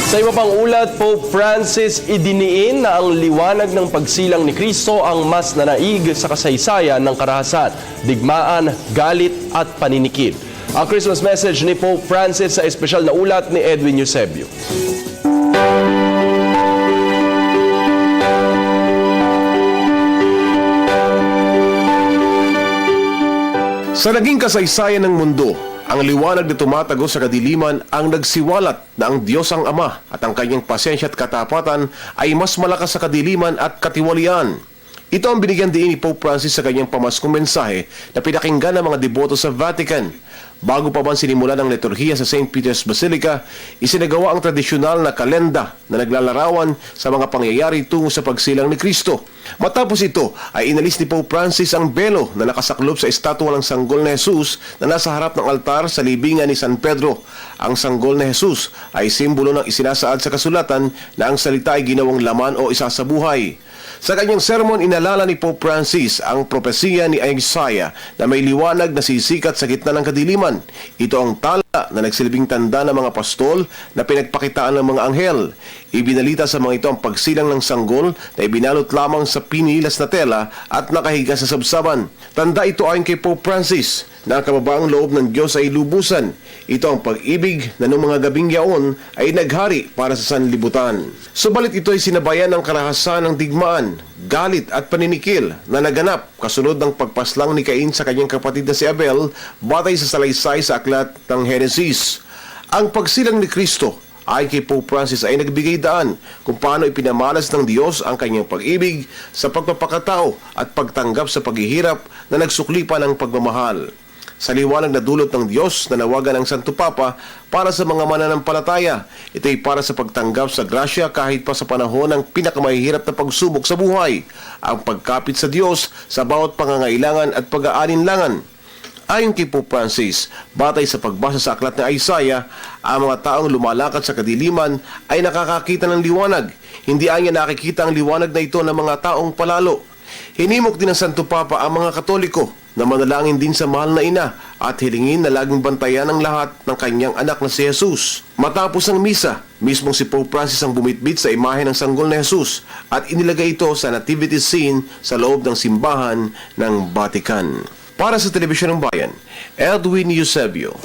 Sa iba pang ulat, Pope Francis idiniin na ang liwanag ng pagsilang ni Kristo ang mas nanaig sa kasaysayan ng karahasan, digmaan, galit at paninikid. Ang Christmas message ni Pope Francis sa espesyal na ulat ni Edwin Eusebio. Sa naging kasaysayan ng mundo, ang liwanag na tumatago sa kadiliman ang nagsiwalat na ang Diyos ang Ama at ang kanyang pasensya at katapatan ay mas malakas sa kadiliman at katiwalian. Ito ang binigyan diin ni Pope Francis sa kanyang pamaskong mensahe na pinakinggan ng mga deboto sa Vatican. Bago pa man sinimulan ang liturhiya sa St. Peter's Basilica, isinagawa ang tradisyonal na kalenda na naglalarawan sa mga pangyayari tungo sa pagsilang ni Kristo. Matapos ito ay inalis ni Pope Francis ang belo na nakasaklob sa estatwa ng sanggol na Jesus na nasa harap ng altar sa libingan ni San Pedro. Ang sanggol na Jesus ay simbolo ng isinasaad sa kasulatan na ang salita ay ginawang laman o isasabuhay. Sa kanyang sermon, inalala ni Pope Francis ang propesiya ni Isaiah na may liwanag na sisikat sa gitna ng kadiliman. Ito ang tala na nagsilbing tanda ng mga pastol na pinagpakitaan ng mga anghel. Ibinalita sa mga ito ang pagsilang ng sanggol na ibinalot lamang sa pinilas na tela at nakahiga sa sabsaban. Tanda ito ayon kay Pope Francis na ang kababaang loob ng Diyos ay lubusan. Ito ang pag-ibig na noong mga gabing yaon ay naghari para sa sanlibutan. Subalit ito ay sinabayan ng karahasan ng digmaan, galit at paninikil na naganap kasunod ng pagpaslang ni Cain sa kanyang kapatid na si Abel batay sa salaysay sa aklat ng Genesis. Ang pagsilang ni Kristo ay kay Pope Francis ay nagbigay daan kung paano ipinamalas ng Diyos ang kanyang pag-ibig sa pagpapakatao at pagtanggap sa paghihirap na nagsukli pa ng pagmamahal. Sa liwanag na dulot ng Diyos na nawagan ng Santo Papa para sa mga mananampalataya, ito ay para sa pagtanggap sa grasya kahit pa sa panahon ng pinakamahihirap na pagsubok sa buhay, ang pagkapit sa Diyos sa bawat pangangailangan at pag-aalinlangan. Ayon kay Pope Francis, batay sa pagbasa sa aklat ni Isaiah, ang mga taong lumalakad sa kadiliman ay nakakakita ng liwanag. Hindi anya nakikita ang liwanag na ito ng mga taong palalo. Hinimok din ng Santo Papa ang mga Katoliko na manalangin din sa mahal na ina at hilingin na laging bantayan ang lahat ng kanyang anak na si Jesus. Matapos ang misa, mismong si Pope Francis ang bumitbit sa imahe ng sanggol na Jesus at inilagay ito sa nativity scene sa loob ng simbahan ng Vatican. Para sa Telebisyon ng Bayan, Edwin Eusebio.